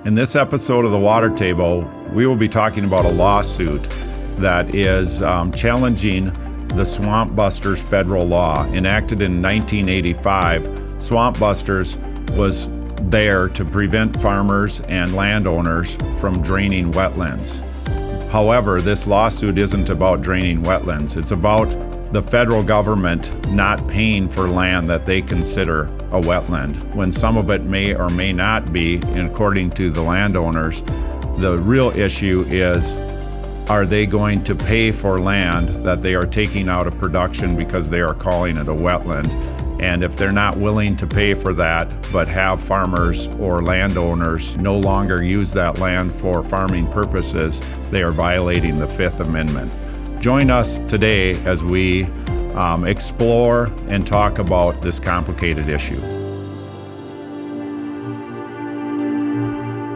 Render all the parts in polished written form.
In this episode of The Water Table, we will be talking about a lawsuit that is challenging the Swampbusters federal law. Enacted in 1985, Swampbusters was there to prevent farmers and landowners from draining wetlands. However, this lawsuit isn't about draining wetlands. It's about the federal government not paying for land that they consider a wetland, when some of it may or may not be, and according to the landowners. The real issue is, are they going to pay for land that they are taking out of production because they are calling it a wetland? And if they're not willing to pay for that, but have farmers or landowners no longer use that land for farming purposes, they are violating the Fifth Amendment. Join us today as we explore and talk about this complicated issue.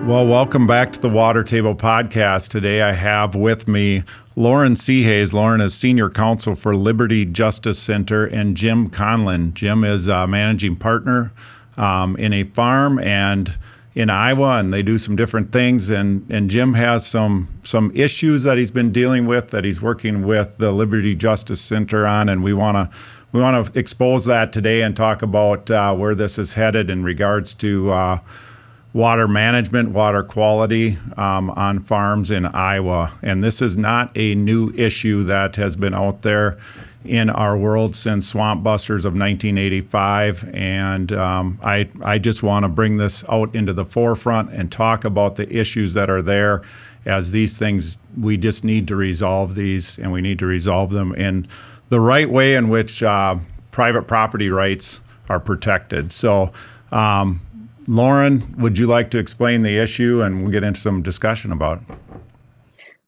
Well, welcome back to the Water Table Podcast. Today I have with me Loren Seehase. Loren is Senior Counsel for Liberty Justice Center, and Jim Conlan. Jim is a managing partner in a farm and in Iowa, and they do some different things. And Jim has some issues that he's been dealing with, that he's working with the Liberty Justice Center on, and we want to expose that today and talk about where this is headed in regards to water management, water quality on farms in Iowa. And this is not a new issue that has been out there in our world since Swampbusters of 1985. And I just want to bring this out into the forefront and talk about the issues that are there, as these things, we just need to resolve these, and we need to resolve them in the right way in which private property rights are protected. So, Loren, would you like to explain the issue, and we'll get into some discussion about it?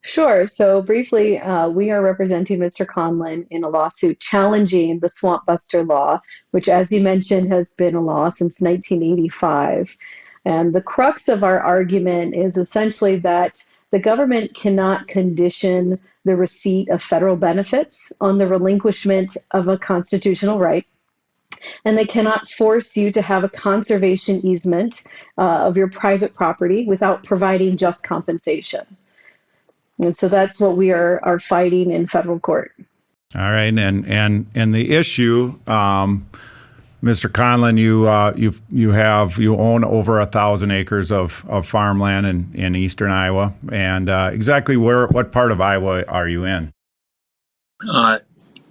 Sure. So briefly, we are representing Mr. Conlan in a lawsuit challenging the Swampbuster law, which, as you mentioned, has been a law since 1985. And the crux of our argument is essentially that the government cannot condition the receipt of federal benefits on the relinquishment of a constitutional right. And they cannot force you to have a conservation easement of your private property without providing just compensation. And so that's what we are fighting in federal court. All right, and the issue, Mr. Conlan, you own over 1,000 acres of farmland in eastern Iowa, and exactly what part of Iowa are you in?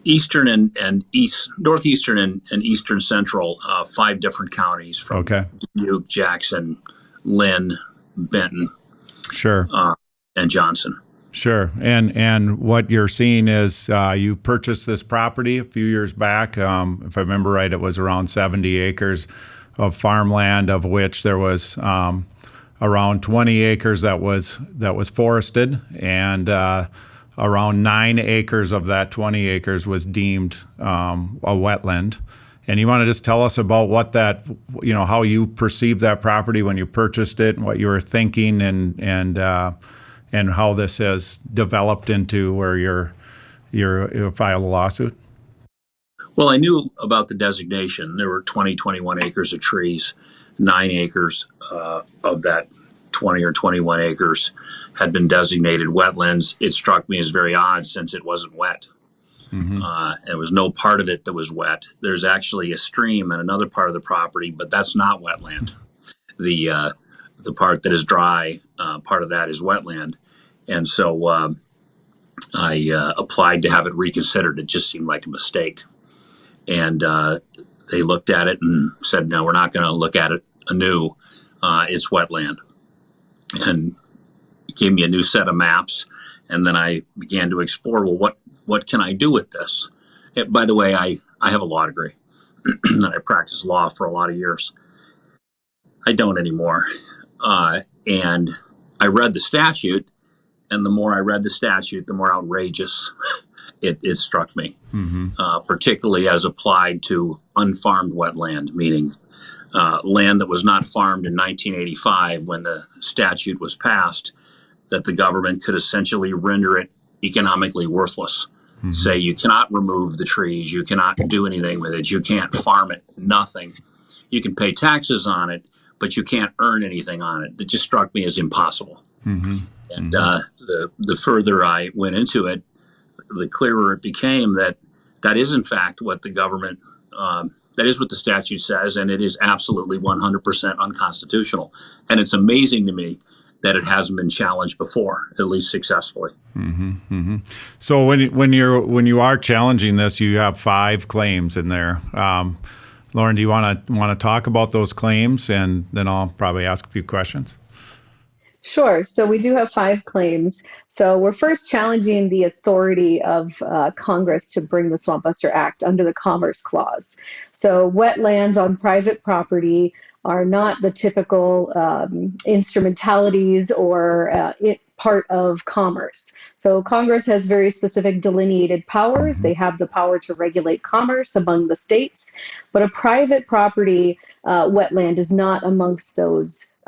Eastern and east, northeastern and eastern central, 5 different counties from Dubuque, Jackson, Lynn, Benton, sure, and Johnson. Sure. And what you're seeing is you purchased this property a few years back. If I remember right, it was around 70 acres of farmland, of which there was around 20 acres that was forested, and around 9 acres of that 20 acres was deemed a wetland. And you want to just tell us about what that, how you perceived that property when you purchased it, and what you were thinking, and how this has developed into where you filed a lawsuit? Well, I knew about the designation. There were 21 acres of trees. 9 acres of that 20 or 21 acres had been designated wetlands. It struck me as very odd, since it wasn't wet. Mm-hmm. There was no part of it that was wet. There's actually a stream in another part of the property, but that's not wetland. The part that is dry, part of that is wetland. And so I applied to have it reconsidered. It just seemed like a mistake. And they looked at it and said, no, we're not going to look at it anew. It's wetland. And gave me a new set of maps. And then I began to explore, well, what can I do with this? By the way, I have a law degree. And I practiced law for a lot of years. I don't anymore. And I read the statute. And the more I read the statute, the more outrageous it struck me, particularly as applied to unfarmed wetland, meaning land that was not farmed in 1985 when the statute was passed, that the government could essentially render it economically worthless. Mm-hmm. Say you cannot remove the trees, you cannot do anything with it, you can't farm it, nothing. You can pay taxes on it, but you can't earn anything on it. That just struck me as impossible. Mm-hmm. And the further I went into it, the clearer it became that that is in fact what the government, that is what the statute says, and it is absolutely 100% unconstitutional. And it's amazing to me that it hasn't been challenged before, at least successfully. Mm-hmm. Mm-hmm. So when you are challenging this, you have 5 claims in there. Loren, do you want to talk about those claims, and then I'll probably ask a few questions? Sure. So we do have 5 claims. So we're first challenging the authority of Congress to bring the Swampbuster Act under the Commerce Clause. So wetlands on private property are not the typical instrumentalities or part of commerce. So Congress has very specific delineated powers. They have the power to regulate commerce among the states, but a private property wetland is not amongst those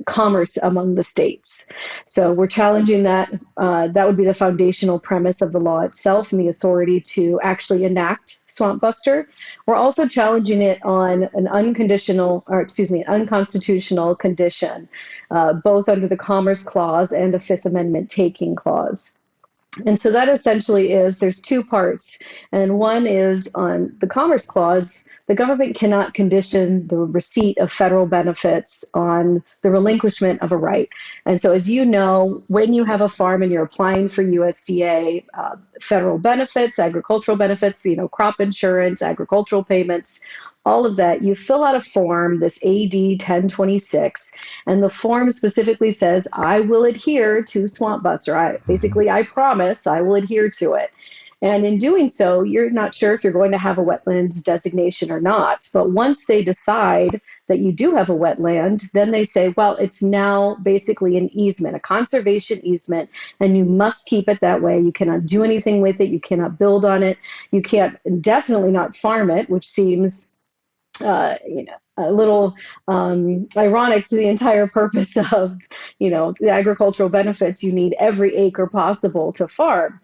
commerce among the states. So we're challenging that. That would be the foundational premise of the law itself and the authority to actually enact Swampbuster. We're also challenging it on an unconstitutional condition, both under the Commerce Clause and a Fifth Amendment taking clause. And so that essentially is, there's 2 parts. And one is on the Commerce Clause. The government cannot condition the receipt of federal benefits on the relinquishment of a right. And so, as you know, when you have a farm and you're applying for USDA federal benefits, agricultural benefits, crop insurance, agricultural payments, all of that, you fill out a form, this AD 1026, and the form specifically says, I will adhere to Swampbuster. I promise I will adhere to it. And in doing so, you're not sure if you're going to have a wetlands designation or not. But once they decide that you do have a wetland, then they say, well, it's now basically an easement, a conservation easement, and you must keep it that way. You cannot do anything with it. You cannot build on it. You can't, definitely not farm it, which seems a little ironic to the entire purpose of, the agricultural benefits. You need every acre possible to farm.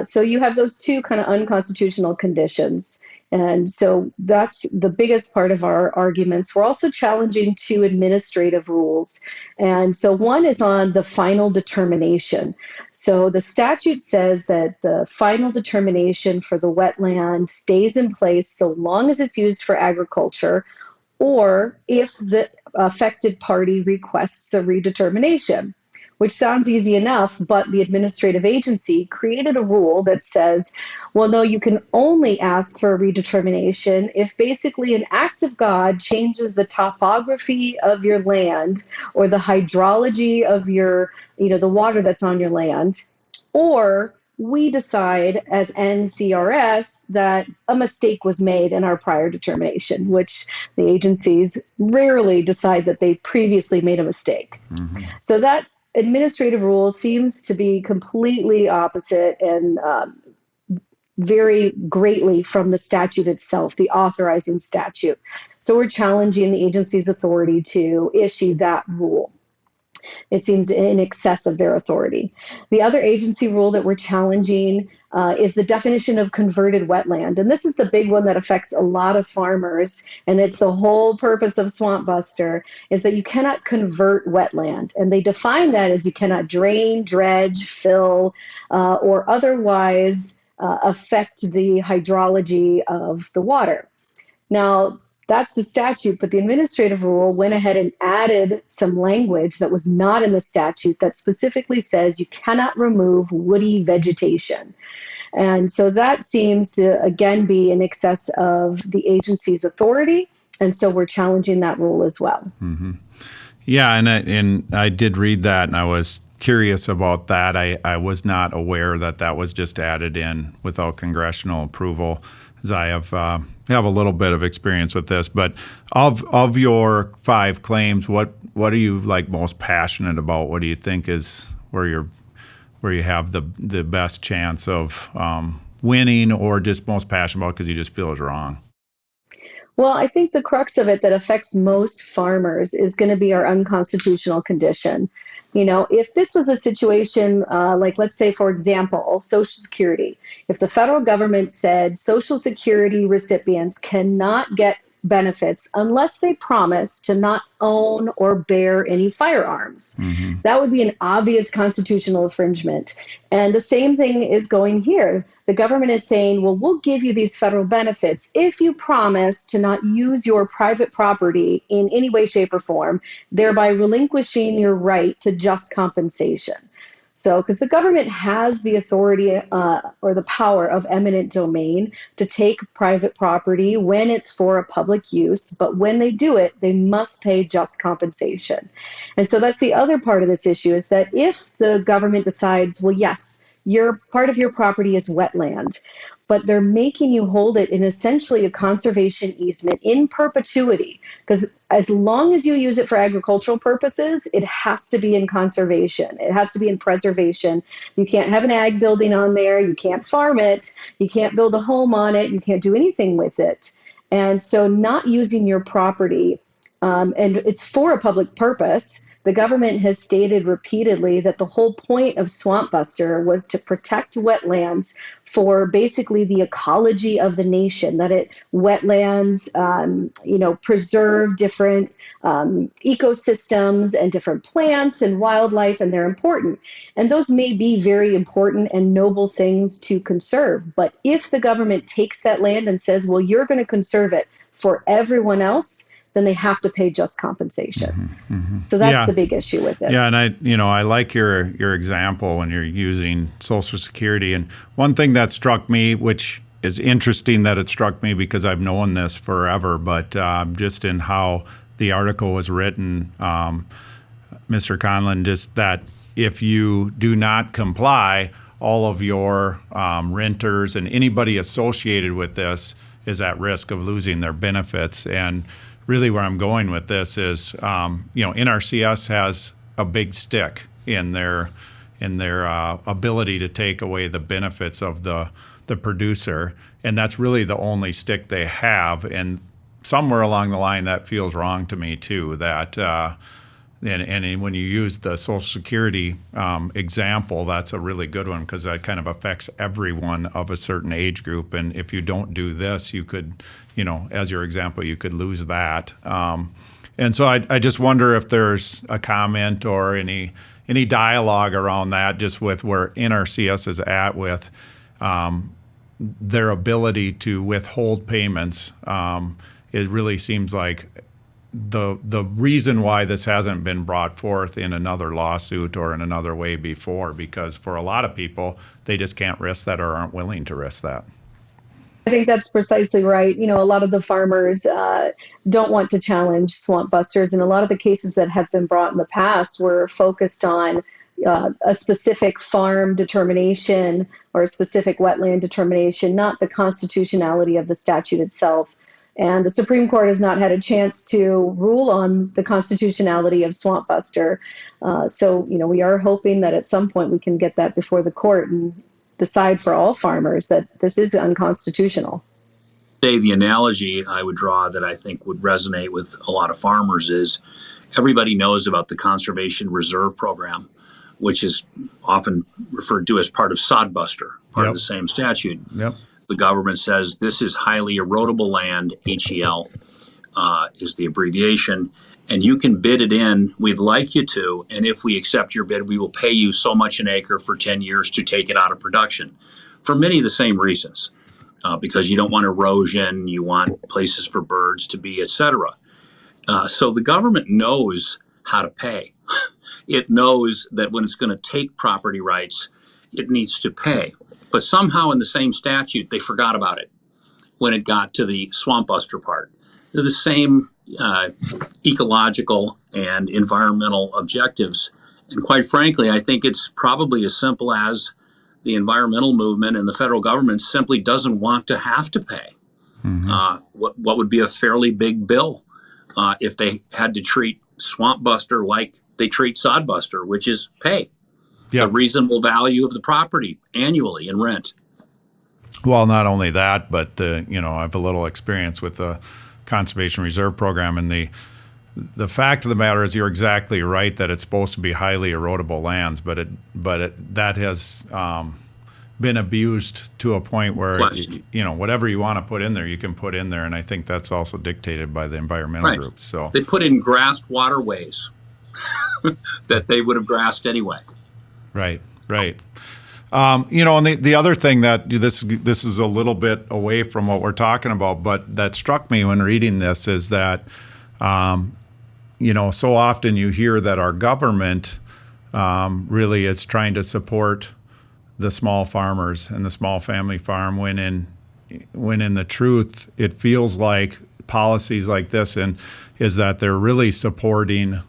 So you have those 2 kind of unconstitutional conditions. And so that's the biggest part of our arguments. We're also challenging 2 administrative rules. And so one is on the final determination. So the statute says that the final determination for the wetland stays in place so long as it's used for agriculture, or if the affected party requests a redetermination, which sounds easy enough, but the administrative agency created a rule that says, well, no, you can only ask for a redetermination if basically an act of God changes the topography of your land or the hydrology of your, the water that's on your land, or we decide as NCRS that a mistake was made in our prior determination, which the agencies rarely decide that they previously made a mistake. Mm-hmm. So that administrative rule seems to be completely opposite and very greatly from the statute itself, the authorizing statute. So we're challenging the agency's authority to issue that rule. It seems in excess of their authority. The other agency rule that we're challenging is the definition of converted wetland. And this is the big one that affects a lot of farmers. And it's the whole purpose of Swampbuster is that you cannot convert wetland. And they define that as you cannot drain, dredge, fill, or otherwise affect the hydrology of the water. Now, that's the statute, but the administrative rule went ahead and added some language that was not in the statute that specifically says you cannot remove woody vegetation. And so that seems to, again, be in excess of the agency's authority. And so we're challenging that rule as well. Mm-hmm. Yeah, and I did read that, and I was curious about that. I was not aware that that was just added in without congressional approval, as I have a little bit of experience with this. But of your 5 claims, what are you most passionate about? What do you think is where you have the best chance of winning, or just most passionate about because you just feel it's wrong? Well, I think the crux of it that affects most farmers is going to be our unconstitutional condition. If this was a situation like, let's say, for example, Social Security, if the federal government said Social Security recipients cannot get benefits unless they promise to not own or bear any firearms. That would be an obvious constitutional infringement. And the same thing is going here. The government is saying, well, we'll give you these federal benefits if you promise to not use your private property in any way, shape, or form, thereby relinquishing your right to just compensation. So, because the government has the authority or the power of eminent domain to take private property when it's for a public use, but when they do it, they must pay just compensation. And so that's the other part of this issue, is that if the government decides, well, yes, part of your property is wetland, but they're making you hold it in essentially a conservation easement in perpetuity. Because as long as you use it for agricultural purposes, it has to be in conservation. It has to be in preservation. You can't have an ag building on there. You can't farm it. You can't build a home on it. You can't do anything with it. And so not using your property, and it's for a public purpose. The government has stated repeatedly that the whole point of Swampbuster was to protect wetlands for basically the ecology of the nation, that wetlands, preserve different ecosystems and different plants and wildlife, and they're important. And those may be very important and noble things to conserve. But if the government takes that land and says, well, you're going to conserve it for everyone else, then they have to pay just compensation. So that's the big issue with it. Yeah, and I like your example when you're using Social Security. And one thing that struck me, which is interesting that it struck me because I've known this forever, but just in how the article was written, Mr. Conlan, just that if you do not comply, all of your renters and anybody associated with this is at risk of losing their benefits. And really where I'm going with this is, NRCS has a big stick in their ability to take away the benefits of the producer, and that's really the only stick they have. And somewhere along the line, that feels wrong to me too. That and when you use the Social Security example, that's a really good one because that kind of affects everyone of a certain age group. And if you don't do this, you could, as your example, you could lose that. And so I just wonder if there's a comment or any dialogue around that, just with where NRCS is at with their ability to withhold payments. It really seems like the reason why this hasn't been brought forth in another lawsuit or in another way before, because for a lot of people, they just can't risk that or aren't willing to risk that. I think that's precisely right. A lot of the farmers don't want to challenge Swampbusters, and a lot of the cases that have been brought in the past were focused on a specific farm determination or a specific wetland determination, not the constitutionality of the statute itself. And the Supreme Court has not had a chance to rule on the constitutionality of Swampbuster. So, we are hoping that at some point we can get that before the court and decide for all farmers that this is unconstitutional. The analogy I would draw that I think would resonate with a lot of farmers is everybody knows about the Conservation Reserve Program, which is often referred to as part of Sodbuster, part of the same statute. Yep. The government says this is highly erodible land, HEL is the abbreviation, and you can bid it in. We'd like you to, and if we accept your bid, we will pay you so much an acre for 10 years to take it out of production, for many of the same reasons, because you don't want erosion, you want places for birds to be, etc. So the government knows how to pay. It knows that when it's going to take property rights, it needs to pay. But somehow in the same statute, they forgot about it when it got to the Swampbuster part. They're the same ecological and environmental objectives. And quite frankly, I think it's probably as simple as the environmental movement and the federal government simply doesn't want to have to pay what would be a fairly big bill if they had to treat Swampbuster like they treat Sodbuster, which is pay. The reasonable value of the property annually in rent. Well, not only that, but I have a little experience with the Conservation Reserve Program, and the fact of the matter is, you're exactly right that it's supposed to be highly erodible lands, but that has been abused to a point where, Question. whatever you want to put in there, you can put in there. And I think that's also dictated by the environmental Right. groups. So They put in grassed waterways that they would have grassed anyway. Right. And the other thing that this is a little bit away from what we're talking about, but that struck me when reading this is that, so often you hear that our government really is trying to support the small farmers and the small family farm when in the truth, it feels like policies like this is that they're really supporting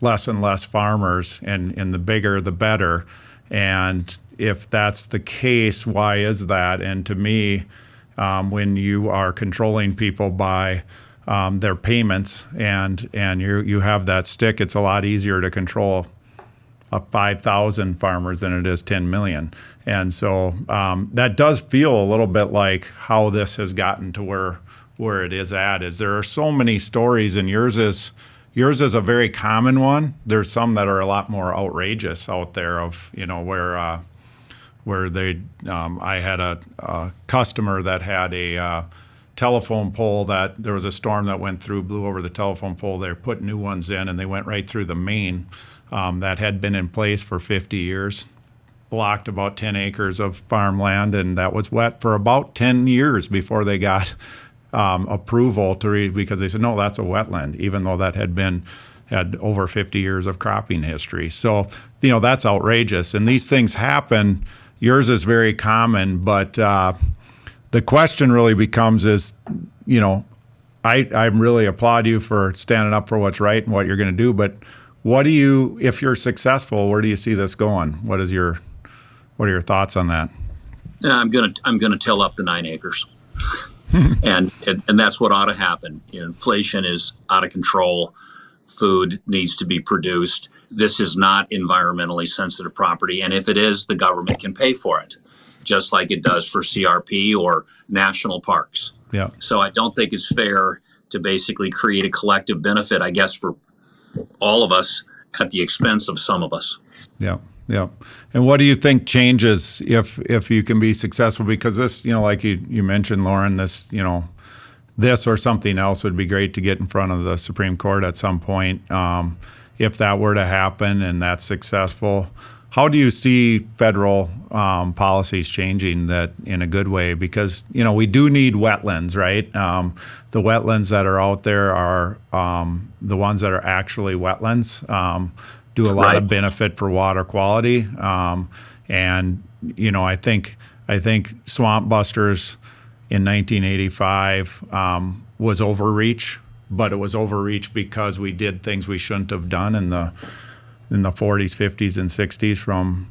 less and less farmers, and the bigger the better. And if that's the case, why is that? And to me, when you are controlling people by their payments and you have that stick, it's a lot easier to control 5,000 farmers than it is 10 million. And so that does feel a little bit like how this has gotten to where it is at. Is there are so many stories, and yours is a very common one. There's some that are a lot more outrageous out there of, where they, I had a customer that had a telephone pole that there was a storm that went through, blew over the telephone pole. They put new ones in, and they went right through the main that had been in place for 50 years, blocked about 10 acres of farmland, and that was wet for about 10 years before they got approval because they said, no, that's a wetland, even though that had over 50 years of cropping history. So, that's outrageous. And these things happen. Yours is very common, but the question really becomes I really applaud you for standing up for what's right and what you're going to do, but if you're successful, where do you see this going? What are your thoughts on that? I'm gonna till up the 9 acres. and that's what ought to happen. Inflation is out of control. Food needs to be produced. This is not environmentally sensitive property, and if it is, the government can pay for it, just like it does for CRP or national parks. Yeah. So I don't think it's fair to basically create a collective benefit, I guess, for all of us at the expense of some of us. Yeah. And what do you think changes if you can be successful? Because this, like you mentioned, Loren, this or something else would be great to get in front of the Supreme Court at some point. If that were to happen and that's successful, how do you see federal policies changing that in a good way? Because, we do need wetlands, right? The wetlands that are out there are the ones that are actually wetlands, do a lot of benefit for water quality. And, I think Swampbusters in 1985 was overreach, but it was overreach because we did things we shouldn't have done in the 40s, 50s, and 60s, from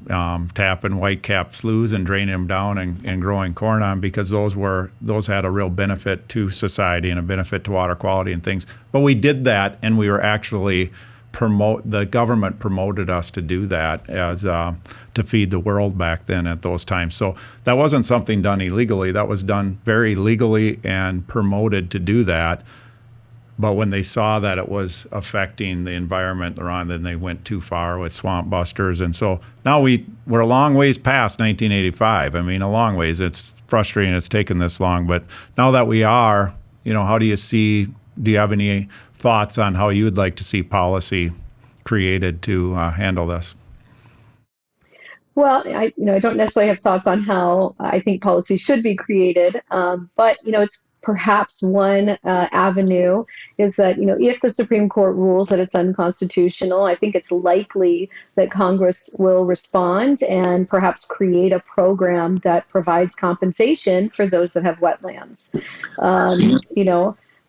tapping whitecap sloughs and draining them down and growing corn on, because those had a real benefit to society and a benefit to water quality and things. But we did that, and we were actually the government promoted us to do that as to feed the world back then at those times. So that wasn't something done illegally. That was done very legally and promoted to do that. But when they saw that it was affecting the environment, then they went too far with Swampbusters. And so now we're a long ways past 1985. I mean, a long ways. It's frustrating it's taken this long. But now that we are, how do you have any thoughts on how you would like to see policy created to handle this? Well, I don't necessarily have thoughts on how I think policy should be created, but it's perhaps one avenue is that if the Supreme Court rules that it's unconstitutional, I think it's likely that Congress will respond and perhaps create a program that provides compensation for those that have wetlands.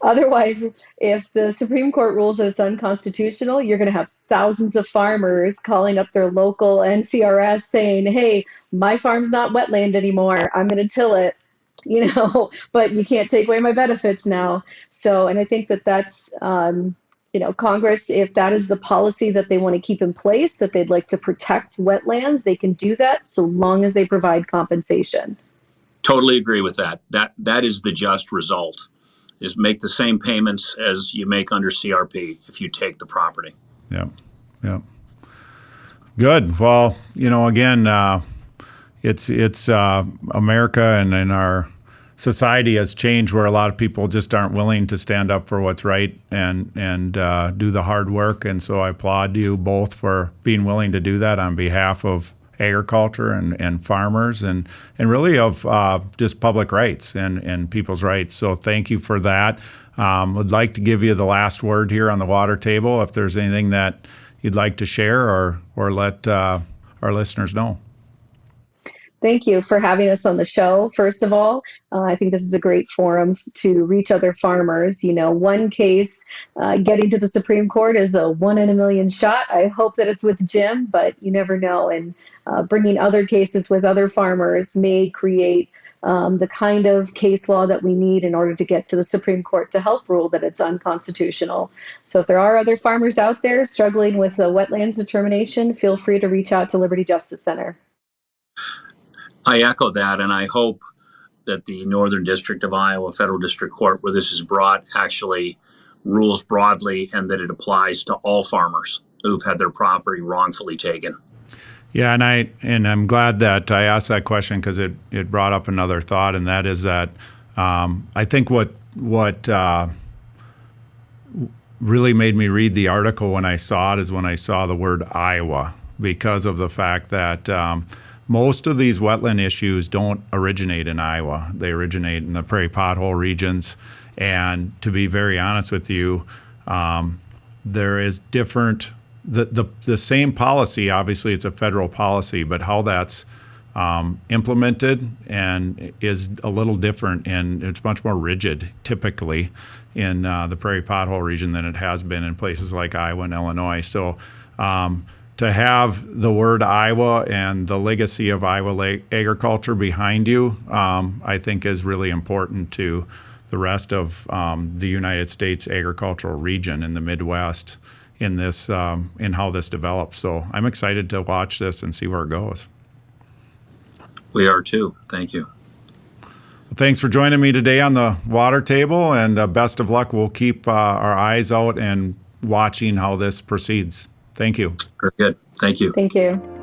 Otherwise, if the Supreme Court rules that it's unconstitutional, you're going to have thousands of farmers calling up their local NCRS saying, hey, my farm's not wetland anymore. I'm going to till it, but you can't take away my benefits now. So, and I think that's, Congress, if that is the policy that they want to keep in place, that they'd like to protect wetlands, they can do that so long as they provide compensation. Totally agree with that. That is the just result. Is make the same payments as you make under CRP if you take the property. Yeah. Good. Well, again, it's America and our society has changed where a lot of people just aren't willing to stand up for what's right and do the hard work. And so I applaud you both for being willing to do that on behalf of agriculture and farmers and really of just public rights and people's rights. So thank you for that. Would like to give you the last word here on the water table if there's anything that you'd like to share or let our listeners know. Thank you for having us on the show. First of all, I think this is a great forum to reach other farmers. You know, one case getting to the Supreme Court is a 1 in a million shot. I hope that it's with Jim, but you never know. And bringing other cases with other farmers may create the kind of case law that we need in order to get to the Supreme Court to help rule that it's unconstitutional. So if there are other farmers out there struggling with the wetlands determination, feel free to reach out to Liberty Justice Center. I echo that, and I hope that the Northern District of Iowa Federal District Court, where this is brought, actually rules broadly and that it applies to all farmers who've had their property wrongfully taken. Yeah, and I'm glad that I asked that question because it brought up another thought, and that is that I think what really made me read the article when I saw it is when I saw the word Iowa, because of the fact that most of these wetland issues don't originate in Iowa. They originate in the prairie pothole regions. And to be very honest with you, there is different, the same policy, obviously it's a federal policy, but how that's implemented and is a little different, and it's much more rigid typically in the prairie pothole region than it has been in places like Iowa and Illinois. So to have the word Iowa and the legacy of Iowa agriculture behind you, I think is really important to the rest of the United States agricultural region in the Midwest in this, in how this develops. So I'm excited to watch this and see where it goes. We are too. Thank you. Thanks for joining me today on the water table, and best of luck. We'll keep our eyes out and watching how this proceeds. Thank you. Very good. Thank you. Thank you.